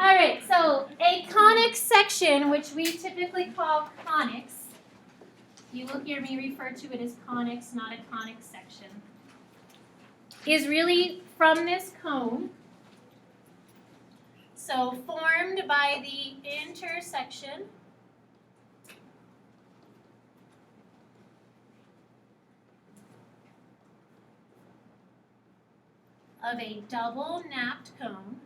All right, so a conic section, which we typically call conics, you will hear me refer to it as conics, not a conic section, is really from this cone. So formed by the intersection of a double napped cone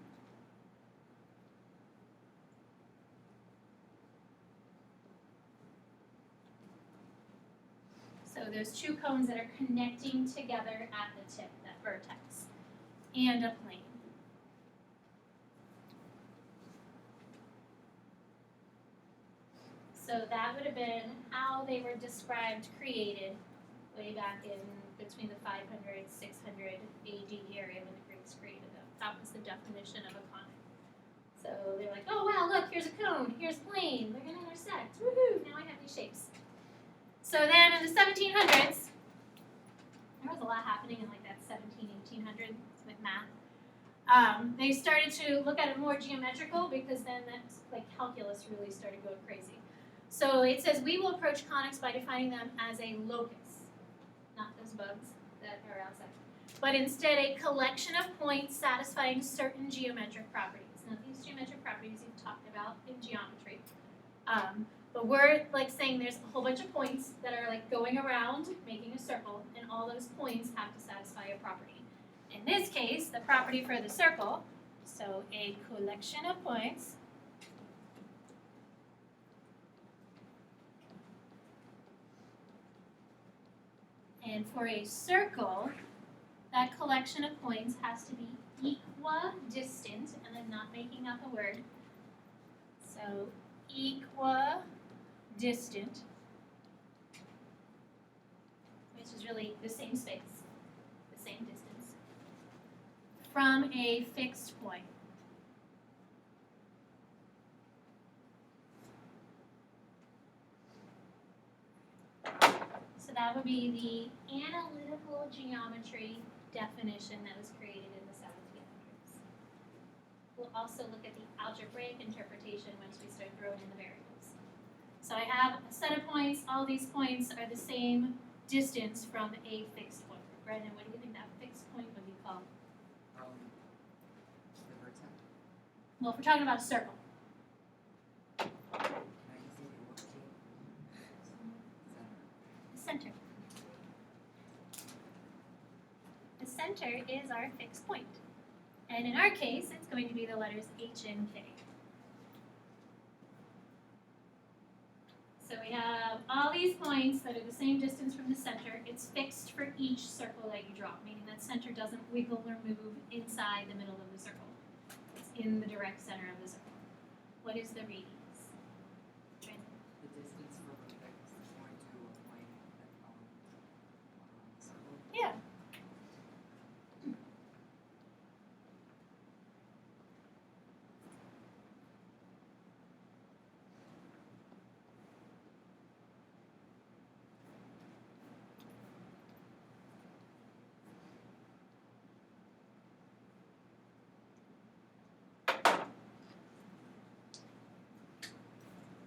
so those two cones that are connecting together at the tip, that vertex, and a plane. So that would have been how they were described, created, way back in between the 500, 600 AD area when the Greeks created them. That was the definition of a conic. So they're like, oh wow, look, here's a cone, here's a plane, they're going to intersect. Woohoo, now I have these shapes. So then in the 1700s, there was a lot happening in like that 1800s with math. They started to look at it more geometrical because then that's like calculus really started going crazy. So it says we will approach conics by defining them as a locus, not those bugs that are outside, but instead a collection of points satisfying certain geometric properties. Now these geometric properties you've talked about in geometry, but we're like saying there's a whole bunch of points that are like going around making a circle, and all those points have to satisfy a property. In this case, the property for the circle, so a collection of points and for a circle, that collection of points has to be equidistant, and I'm not making up a word. So equidistant, which is really the same space, the same distance, from a fixed point. So that would be the analytical geometry definition that was created in the 1700s. We'll also look at the algebraic interpretation once we start throwing in the variables. So I have a set of points. All these points are the same distance from a fixed point. Brendan, what do you think that fixed point would be called? The vertex. Well, if we're talking about a circle. Center. The center is our fixed point. And in our case, it's going to be the letters H and K. So we have all these points that are the same distance from the center. It's fixed for each circle that you draw, meaning that center doesn't wiggle or move inside the middle of the circle. It's in the direct center of the circle. What is the radius? The distance from a fixed point to a point circle. Yeah.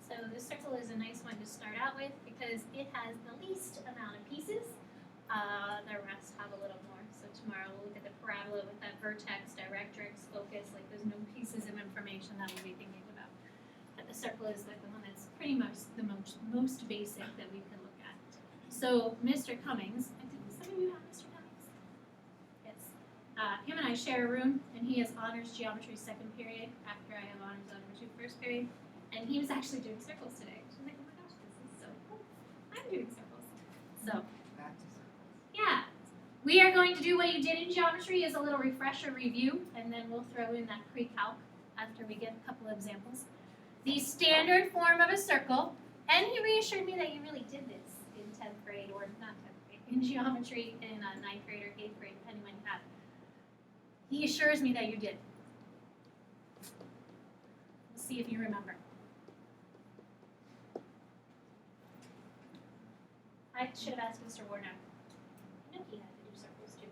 So the circle is a nice one to start out with because it has the least amount of pieces. The rest have a little more. So tomorrow we'll look at the parabola with that vertex, directrix, focus. Like there's no pieces of information that we'll be thinking about. But the circle is like the one that's pretty much the most basic that we can look at. So Mr. Cummings, did some of you have Mr. Cummings? Yes. Him and I share a room, and he has honors geometry second period after I have honors algebra 2 first period. And he was actually doing circles today. I was like, oh my gosh, this is so cool. I'm doing circles. So, Back to circles. yeah. We are going to do what you did in geometry as a little refresher review, and then we'll throw in that pre-calc after we get a couple of examples. The standard form of a circle, and he reassured me that you really did this in 10th grade, or not 10th grade, in geometry in 9th grade or 8th grade, depending when you have it. He assures me that you did. We'll see if you remember. I should have asked Mr. Warner. I know he had to do circles too.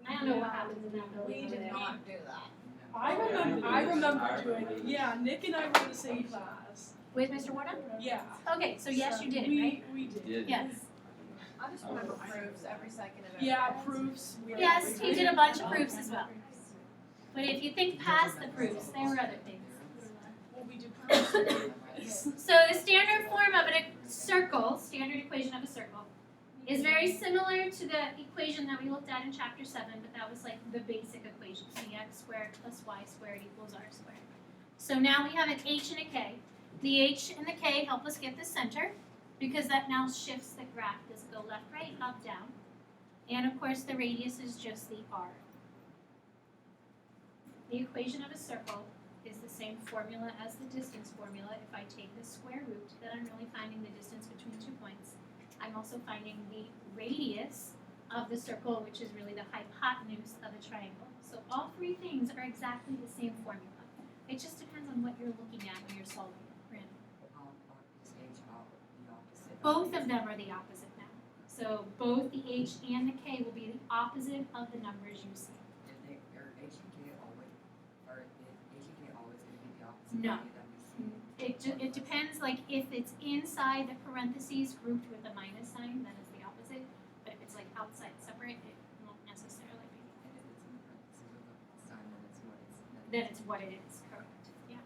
I don't know what happens in that building We over did there. not do that. No. I remember doing it, yeah, Nick and I were in the same class. With Mr. Warnock? Yeah. Okay, so yes, you did it, right? We did. Did. Yes. I just remember proofs every second of it. Yeah, proofs. Yes, he did a bunch of proofs as well. But if you think past the proofs, there were other things. Well, we did proofs. So the standard form of a circle, standard equation of a circle, is very similar to the equation that we looked at in chapter 7, but that was like the basic equation, x squared plus y squared equals r squared. So now we have an h and a k. The h and the k help us get the center, because that now shifts the graph. Does it go left, right, up, down? And of course the radius is just the r. The equation of a circle is the same formula as the distance formula. If I take the square root, then I'm really finding the distance between 2 points. I'm also finding the radius of the circle, which is really the hypotenuse of a triangle. So all three things are exactly the same formula. It just depends on what you're looking at when you're solving it. Brandon. Is H out the opposite? Both of them are the opposite now. So both the h and the k will be the opposite of the numbers you see. If they, are H and K always, or is H and K always gonna be the opposite? No. value that we see? It depends, like if it's inside the parentheses grouped with a minus sign, then it's the opposite. But if it's like outside separate, it won't necessarily be. And if it's in parentheses with a sign, then Then it's what it is, correct, yeah.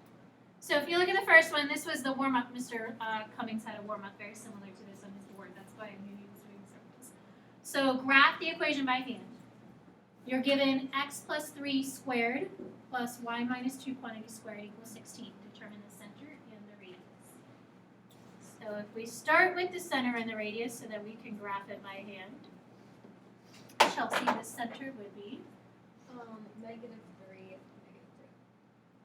So if you look at the first one, this was the warm-up, Mr. Cummings had a warm-up very similar to this on his board, that's why I knew he was doing circles. So graph the equation by hand. You're given x plus 3 squared plus y minus 2 quantity squared equals 16. Determine the center and the radius. So if we start with the center and the radius so that we can graph it by hand. Chelsea, the center would be -3, -2.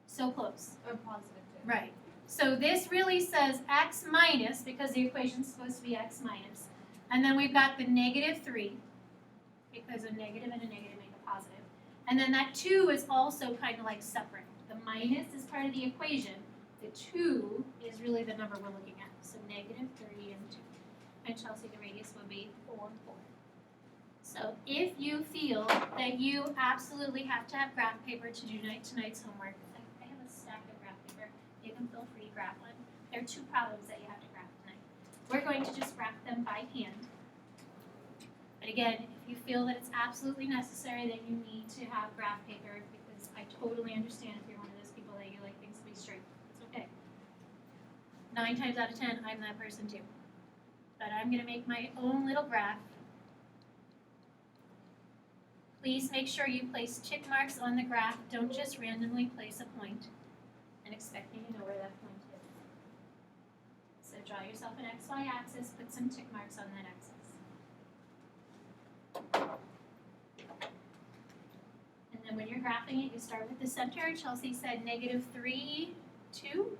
so close. Or +2. Right. So this really says x minus, because the equation's supposed to be x minus. And then we've got the -3, because a negative and a negative make a positive. And then that 2 is also kind of like separate. The minus is part of the equation. The 2 is really the number we're looking at. So -3 and 2. And Chelsea, the radius would be 4, 4. So if you feel that you absolutely have to have graph paper to do tonight's homework, I have a stack of graph paper. You can feel free to grab one. There are 2 problems that you have to graph tonight. We're going to just graph them by hand. But again, if you feel that it's absolutely necessary that you need to have graph paper, because I totally understand if you're one of those people that you like things to be straight, it's okay. 9 times out of 10, I'm that person too. But I'm going to make my own little graph. Please make sure you place tick marks on the graph. Don't just randomly place a point and expecting to know where that point is. So draw yourself an XY axis, put some tick marks on that axis. And then when you're graphing it, you start with the center. Chelsea said -3, 2.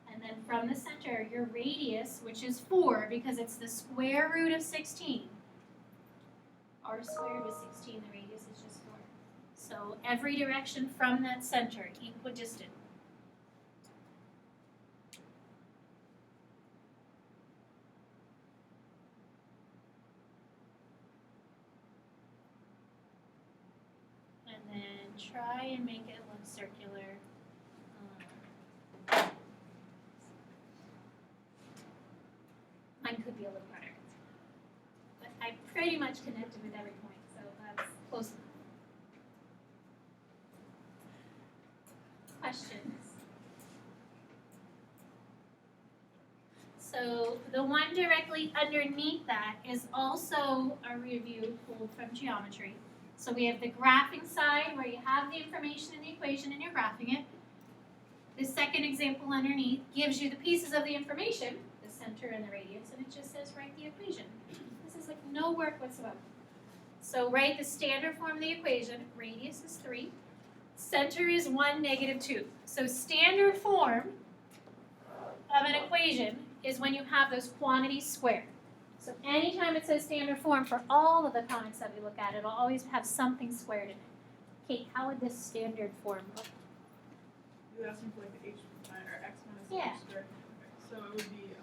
And then from the center, your radius, which is 4 because it's the square root of 16. R squared is 16, the radius is just 4. So every direction from that center, equidistant. And then try and make it look circular. Mine could be a little harder. But I pretty much connected with every point, so that's close enough. Questions? So the one directly underneath that is also a review pulled from geometry. So we have the graphing side where you have the information in the equation and you're graphing it. The second example underneath gives you the pieces of the information, the center and the radius, and it just says write the equation. This is like no work whatsoever. So write the standard form of the equation. Radius is 3. Center is 1, -2. So standard form of an equation is when you have those quantities squared. So anytime it says standard form for all of the comments that we look at, it'll always have something squared in it. Kate, how would this standard form look? You asked me for like the h or x minus Yeah. h squared. Okay, so it would be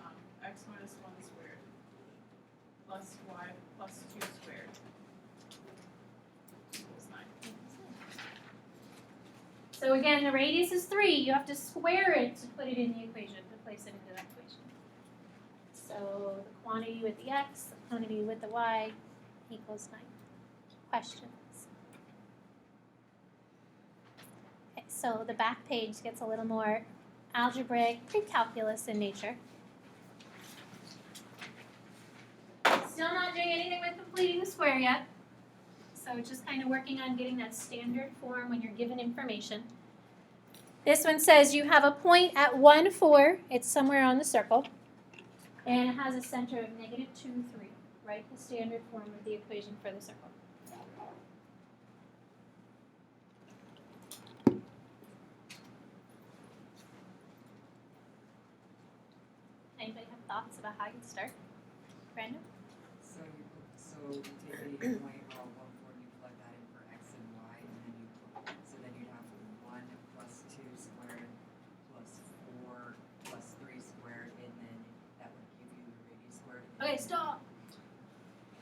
x minus 1 squared plus y plus 2 squared equals 9. So again, the radius is 3. You have to square it to put it in the equation, to place it into that equation. So the quantity with the x, the quantity with the y equals 9. Questions? Okay, so the back page gets a little more algebraic, pre-calculus in nature. Still not doing anything with completing the square yet. So just kind of working on getting that standard form when you're given information. This one says you have a point at 1, 4. It's somewhere on the circle. And it has a center of negative 2, 3. Write the standard form of the equation for the circle. Anybody have thoughts about how you'd start? Brandon? So you take the point about 1, 4, and you plug that in for x and y, and then you'd have 1 plus 2 squared plus 4 plus 3 squared, and then that would give you the radius squared. Okay, stop.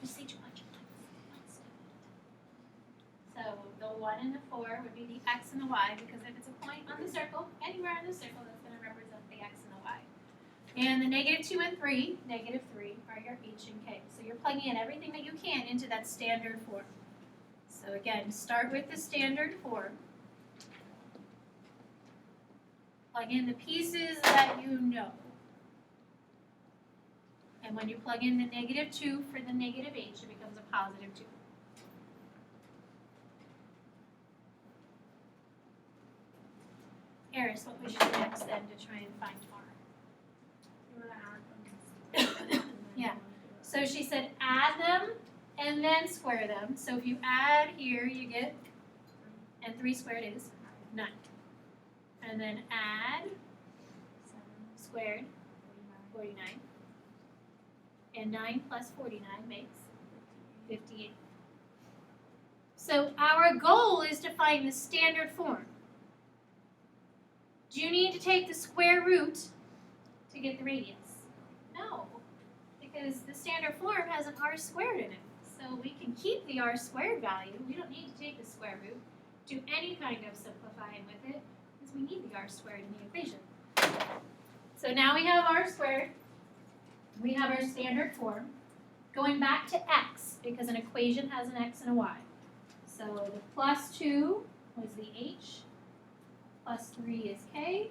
You say too much. So the 1 and the 4 would be the x and the y, because if it's a point on the circle, anywhere on the circle, that's going to represent the x and the y. And the negative 2 and 3, negative 3, are your h and k. So you're plugging in everything that you can into that standard form. So again, start with the standard form. Plug in the pieces that you know. And when you plug in the negative 2 for the negative h, it becomes a positive 2. Eris, what we should do next then to try and find r? Yeah. So she said add them and then square them. So if you add here, you get, and 3 squared is 9. And then add squared, 49. And 9 plus 49 makes 58. So our goal is to find the standard form. Do you need to take the square root to get the radius? No, because the standard form has an r squared in it. So we can keep the r squared value. We don't need to take the square root, do any kind of simplifying with it, because we need the r squared in the equation. So now we have r squared. We have our standard form. Going back to x, because an equation has an x and a y. So the plus 2 was the h, plus 3 is k,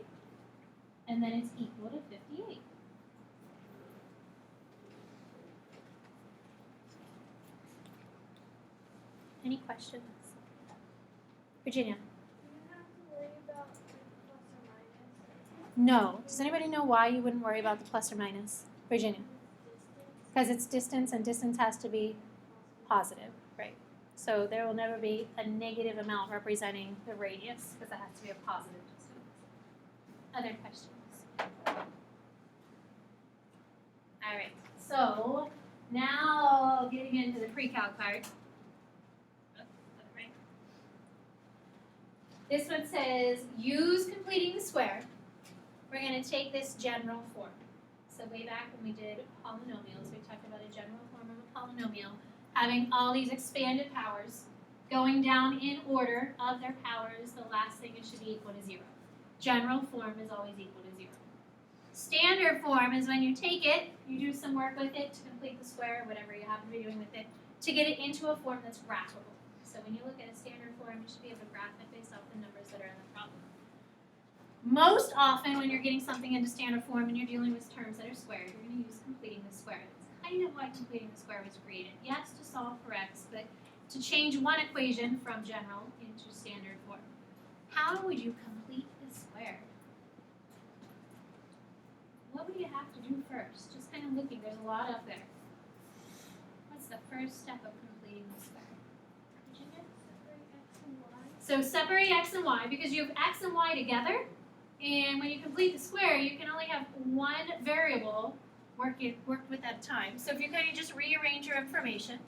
and then it's equal to 58. Any questions? Virginia? No. Does anybody know why you wouldn't worry about the plus or minus? Virginia? Because it's distance, and distance has to be positive, right? So there will never be a negative amount representing the radius, because it has to be a positive distance. Other questions? All right. So now getting into the pre-calc part. This one says, use completing the square. We're going to take this general form. So way back when we did polynomials, we talked about a general form of a polynomial having all these expanded powers going down in order of their powers. The last thing it should be equal to 0. General form is always equal to 0. Standard form is when you take it, you do some work with it to complete the square, whatever you happen to be doing with it, to get it into a form that's graphable. So when you look at a standard form, you should be able to graph it based off the numbers that are in the problem. Most often when you're getting something into standard form and you're dealing with terms that are squared, you're going to use completing the square. That's kind of why completing the square was created. Yes, to solve for x, but to change one equation from general into standard form. How would you complete the square? What would you have to do first? Just kind of looking, there's a lot up there. What's the first step of completing the square? Virginia? So separate x and y, because you have x and y together, and when you complete the square, you can only have one variable worked with at a time. So if you kind of just rearrange your information.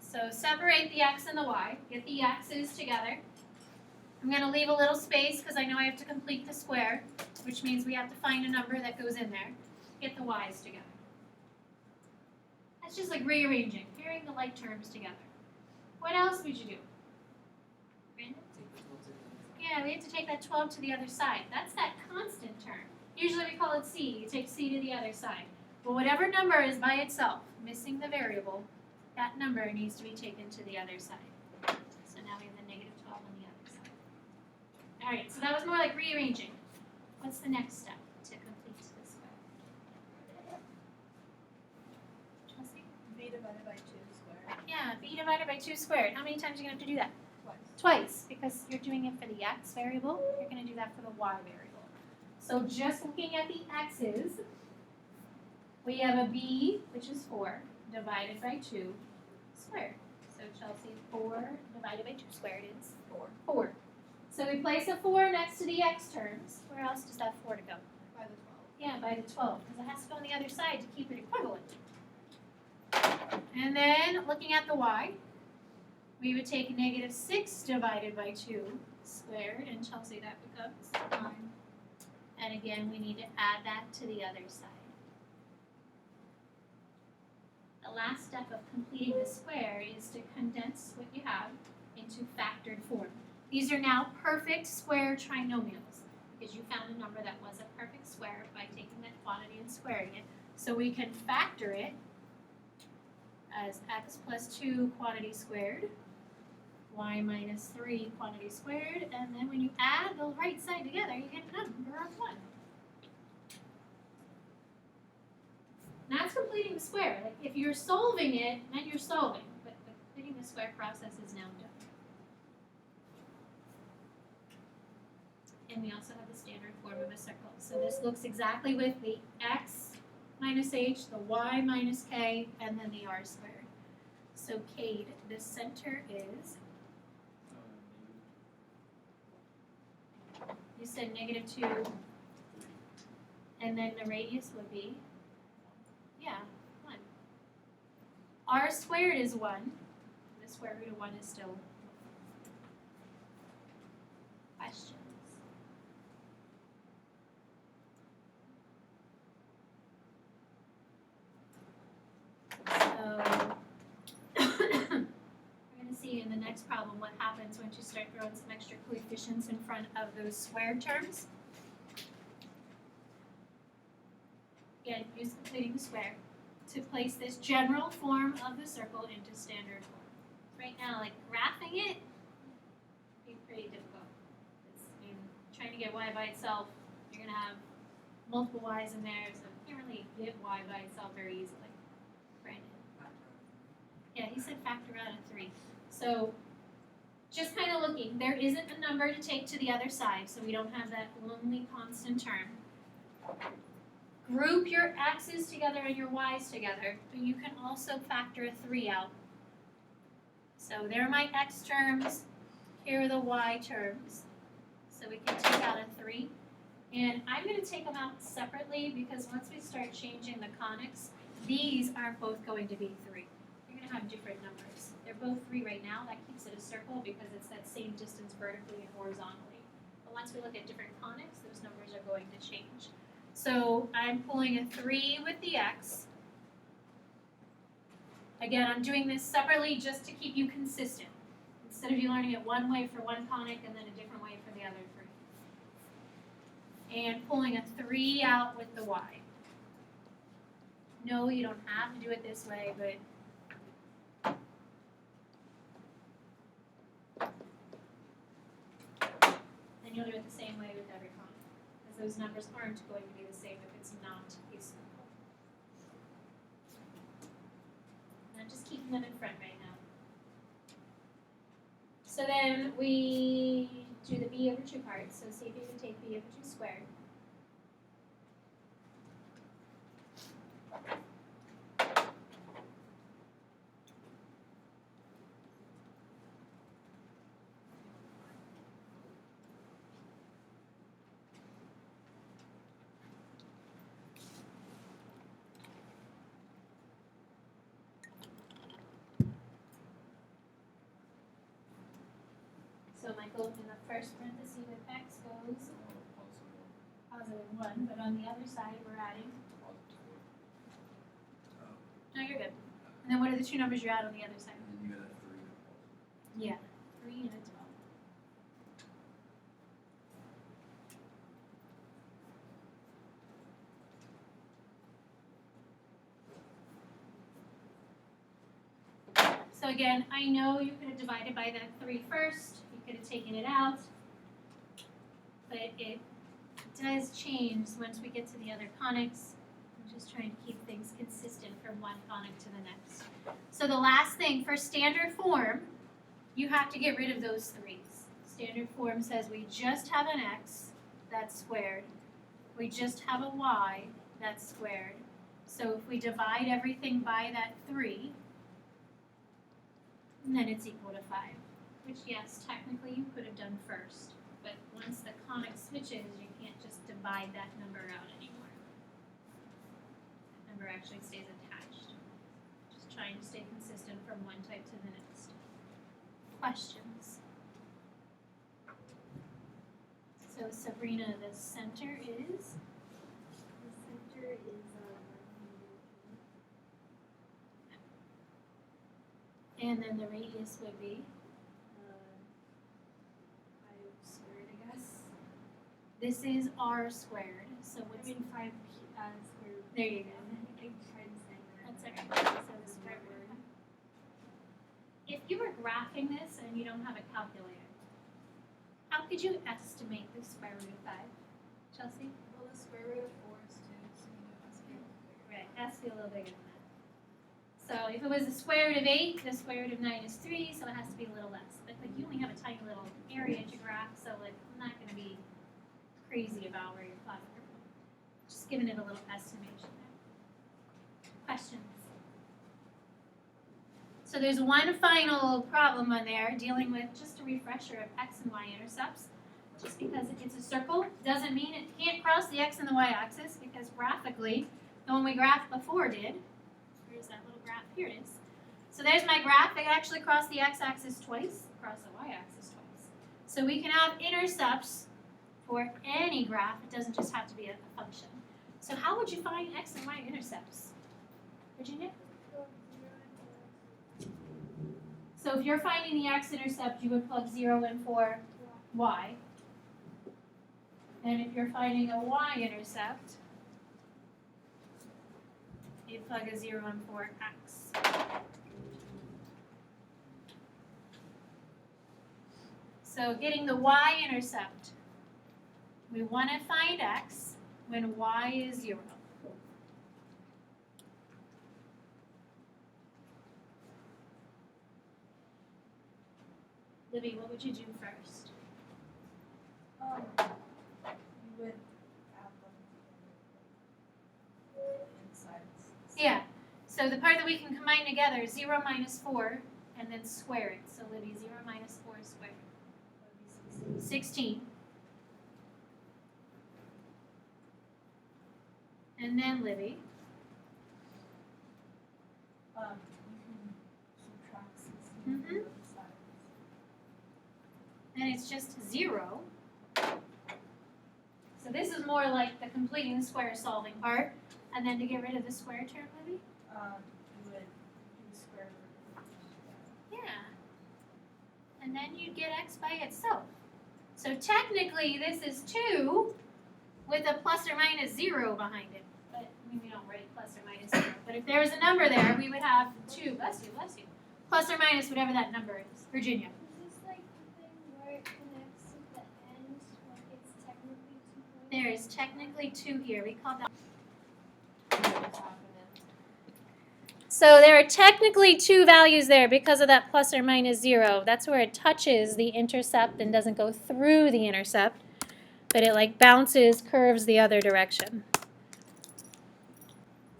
So separate the x and the y, get the x's together. I'm going to leave a little space because I know I have to complete the square, which means we have to find a number that goes in there. Get the y's together. That's just like rearranging, pairing the like terms together. What else would you do? Brandon? Take the 12 to the other side. Yeah, we have to take that 12 to the other side. That's that constant term. Usually we call it c. You take c to the other side. But whatever number is by itself, missing the variable, that number needs to be taken to the other side. So now we have the negative 12 on the other side. All right, so that was more like rearranging. What's the next step to complete this square? Chelsea? B divided by 2 squared. Yeah, b divided by 2 squared. How many times are you going to have to do that? Twice. Twice, because you're doing it for the x variable, you're going to do that for the y variable. So just looking at the x's, we have a b, which is 4, divided by 2 squared. So Chelsea, 4 divided by 2 squared is 4. So we place a 4 next to the x terms. Where else does that 4 to go? By the 12. Yeah, by the 12, because it has to go on the other side to keep it equivalent. And then, looking at the y, we would take negative 6 divided by 2 squared, and Chelsea, that becomes 9. And again, we need to add that to the other side. The last step of completing the square is to condense what you have into factored form. These are now perfect square trinomials, because you found a number that was a perfect square by taking that quantity and squaring it. So we can factor it as x plus 2 quantity squared, y minus 3 quantity squared, and then when you add the right side together, you get a number of 1. That's completing the square. Like if you're solving it, then you're solving, but the completing the square process is now done. And we also have the standard form of a circle. So this looks exactly with the x minus h, the y minus k, and then the r squared. So Cade, the center is, you said negative 2, and then the radius would be, yeah, 1. R squared is 1. The square root of 1 is still 1. Questions? So, we're going to see in the next problem what happens once you start throwing some extra coefficients in front of those squared terms. Again, use completing the square to place this general form of the circle into standard form. Right now, like graphing it, be pretty difficult. I mean, trying to get y by itself, you're going to have multiple y's in there, so you can't really get y by itself very easily. Brandon? Yeah, he said factor out of 3. So just kind of looking, there isn't a number to take to the other side, so we don't have that lonely constant term. Group your x's together and your y's together, but you can also factor a 3 out. So there are my x terms, here are the y terms. So we can take out a 3. And I'm going to take them out separately because once we start changing the conics, these aren't both going to be 3. You're going to have different numbers. They're both 3 right now. That keeps it a circle because it's that same distance vertically and horizontally. But once we look at different conics, those numbers are going to change. So I'm pulling a 3 with the x. Again, I'm doing this separately just to keep you consistent. Instead of you learning it one way for one conic and then a different way for the other 3. And pulling a 3 out with the y. No, you don't have to do it this way, but then you'll do it the same way with every conic. Because those numbers aren't going to be the same if it's not a circle. And I'm just keeping them in front right now. So then we do the b over 2 parts. So see if you can take b over 2 squared. So Michael, in the first parenthesis with x goes positive 1, but on the other side we're adding. No, you're good. And then what are the 2 numbers you add on the other side? And then you got a 3. Yeah, 3 and a 12. So again, I know you could have divided by that 3 first, you could have taken it out, but it does change once we get to the other conics. I'm just trying to keep things consistent from one conic to the next. So the last thing, for standard form, you have to get rid of those 3's. Standard form says we just have an x, that's squared. We just have a y, that's squared. So if we divide everything by that 3, then it's equal to 5. Which, yes, technically you could have done first. But once the conic switches, you can't just divide that number out anymore. That number actually stays attached. Just trying to stay consistent from one type to the next. Questions? So Sabrina, the center is? The center is And then the radius would be? 5 squared, I guess. This is r squared. So what's 5 squared. there you go. I tried saying that. That's okay. So the square root of 5. If you were graphing this and you don't have a calculator, how could you estimate the square root of 5? Chelsea? Well, the square root of 4 is 2, so it must be Right, it has to be a little bigger than that. So if it was the square root of 8, the square root of 9 is 3, so it has to be a little less. But like you only have a tiny little area to graph, so like I'm not going to be crazy about where you're plotting. Just giving it a little estimation there. Questions? So there's one final problem on there dealing with just a refresher of x and y intercepts. Just because it's a circle doesn't mean it can't cross the x and the y axis, because graphically, the one we graphed before did. Where's that little graph? Here it is. So there's my graph. It actually crossed the x-axis twice, across the y-axis twice. So we can have intercepts for any graph. It doesn't just have to be a function. So how would you find x and y intercepts? Virginia? So if you're finding the x-intercept, you would plug 0 in for y. And if you're finding a y-intercept, you plug a 0 in for x. So getting the y-intercept, we want to find x when y is 0. Libby, what would you do first? You would add them together. Inside. Yeah, so the part that we can combine together is 0 minus 4, and then square it. So Libby, 0 minus 4 squared. 16. And then Libby, You can subtract 16 from both sides. then it's just 0. So this is more like the completing the square solving part. And then to get rid of the square term, Libby? You would do square root of each. Yeah. And then you'd get x by itself. So technically this is 2 with a plus or minus 0 behind it. But I mean, we don't write plus or minus 0. But if there was a number there, we would have 2, bless you, plus or minus whatever that number is. Virginia. Is this like the thing where it connects at the end, like it's technically 2 points? There is technically 2 here. We call that. So there are technically 2 values there because of that plus or minus 0. That's where it touches the intercept and doesn't go through the intercept, but it like bounces, curves the other direction.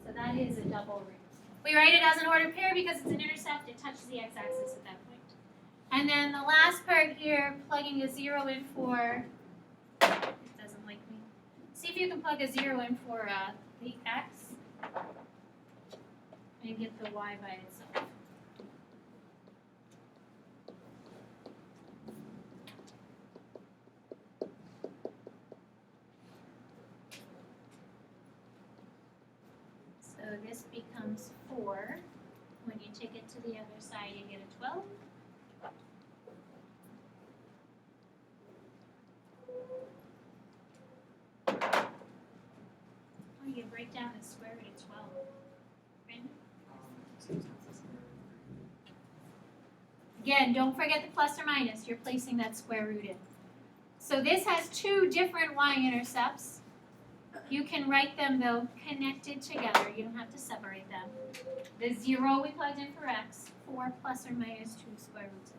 So that is a double root. We write it as an ordered pair because it's an intercept. It touches the x-axis at that point. And then the last part here, plugging a 0 in for, it doesn't like me. See if you can plug a 0 in for the x. And get the y by itself. So this becomes 4. When you take it to the other side, you get a 12. Oh, you can break down the square root of 12. Brandon? 2 times the square root of 3. Again, don't forget the plus or minus, you're placing that square root in. So this has two different y-intercepts. You can write them though connected together, you don't have to separate them. The 0 we plugged in for x, 4 plus or minus 2 square roots of